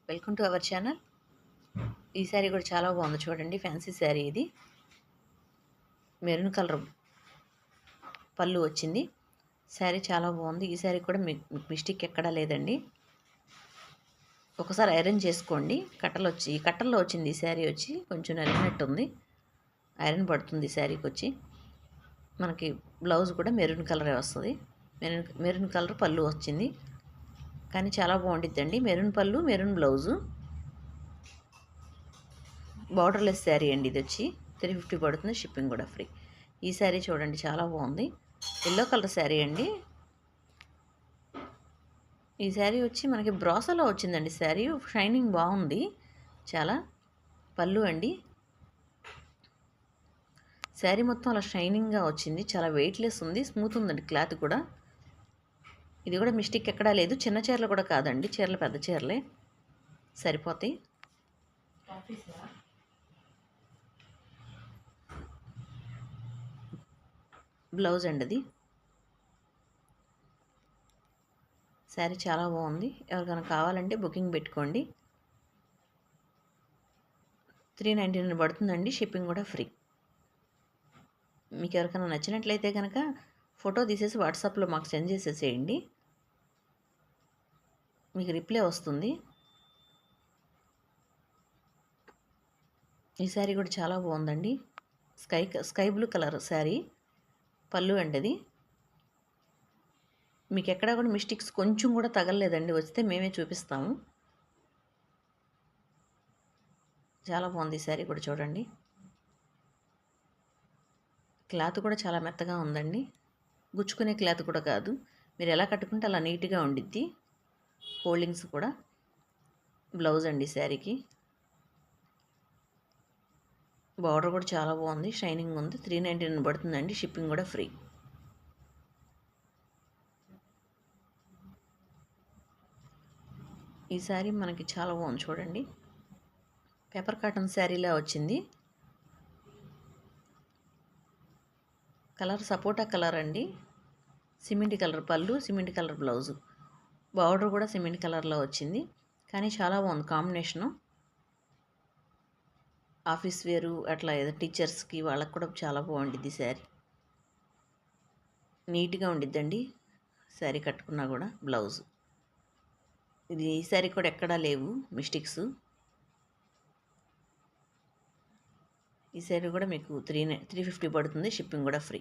Welcome to our channel. ఈ శారీ కూడా చాలా బాగుంది చూడండి. ఫ్యాన్సీ శారీ ఇది. మెరూన్ కలర్ పళ్ళు వచ్చింది. శారీ చాలా బాగుంది. ఈ శారీ కూడా మీకు మిస్టేక్ ఎక్కడా లేదండి. ఒకసారి ఐరన్ చేసుకోండి. కట్టల్లో వచ్చింది ఈ శారీ వచ్చి కొంచెం నలిగినట్టు ఉంది. ఐరన్ పడుతుంది ఈ శారీకి వచ్చి. మనకి బ్లౌజ్ కూడా మెరూన్ కలరే వస్తుంది. మెరూన్ కలర్ పళ్ళు వచ్చింది. కానీ చాలా బాగుండిద్దండి. మెరూన్ పళ్ళు, మెరూన్ బ్లౌజు. బార్డర్లెస్ శారీ అండి. ఇది వచ్చి 350 పడుతుంది. షిప్పింగ్ కూడా ఫ్రీ. ఈ శారీ చూడండి చాలా బాగుంది. ఎల్లో కలర్ శారీ అండి. ఈ శారీ వచ్చి మనకి బ్రాసోలో వచ్చిందండి. శారీ షైనింగ్ బాగుంది చాలా. పళ్ళు అండి. శారీ మొత్తం అలా షైనింగ్గా వచ్చింది. చాలా వెయిట్లెస్ ఉంది. స్మూత్ ఉందండి క్లాత్ కూడా. ఇది కూడా మిస్టేక్ ఎక్కడా లేదు. చిన్న చీరలు కూడా కాదండి. చీరలు పెద్ద చీరలే సరిపోతాయి. బ్లౌజ్ అండి అది. శారీ చాలా బాగుంది. ఎవరికైనా కావాలంటే బుకింగ్ పెట్టుకోండి. 399 పడుతుందండి. షిప్పింగ్ కూడా ఫ్రీ. మీకు ఎవరికైనా నచ్చినట్లయితే కనుక ఫోటో తీసేసి వాట్సాప్లో మాకు సెండ్ చేసేసేయండి. మీకు రిప్లై వస్తుంది. ఈ శారీ కూడా చాలా బాగుందండి. Sky blue colour sari. పళ్ళు అండి అది. మీకు ఎక్కడా కూడా మిస్టేక్స్ కొంచెం కూడా తగలలేదండి. వస్తే మేమే చూపిస్తాము. చాలా బాగుంది ఈ శారీ కూడా చూడండి. క్లాత్ కూడా చాలా మెత్తగా ఉందండి. గుచ్చుకునే క్లాత్ కూడా కాదు. మీరు ఎలా కట్టుకుంటే అలా నీట్గా ఉండిద్ది. ఫోల్డింగ్స్ కూడా. బ్లౌజ్ అండి శారీకి. బార్డర్ కూడా చాలా బాగుంది. షైనింగ్ ఉంది. 399 పడుతుందండి. షిప్పింగ్ కూడా ఫ్రీ. ఈ శారీ మనకి చాలా బాగుంది చూడండి. పేపర్ కాటన్ శారీలా వచ్చింది. కలర్ సపోటా కలర్ అండి. సిమెంట్ కలర్ పళ్ళు, సిమెంట్ కలర్ బ్లౌజు. బార్డర్ కూడా సిమెంట్ కలర్లో వచ్చింది. కానీ చాలా బాగుంది కాంబినేషను. ఆఫీస్ వేరు అట్లా ఏదో టీచర్స్కి వాళ్ళకి కూడా చాలా బాగుండిద్ది శారీ. నీట్గా ఉండిద్దండి శారీ కట్టుకున్నా కూడా. బ్లౌజ్ ఇది. ఈ శారీ కూడా ఎక్కడా లేవు మిస్టేక్స్. ఈ శారీ కూడా మీకు 350 పడుతుంది. షిప్పింగ్ కూడా ఫ్రీ.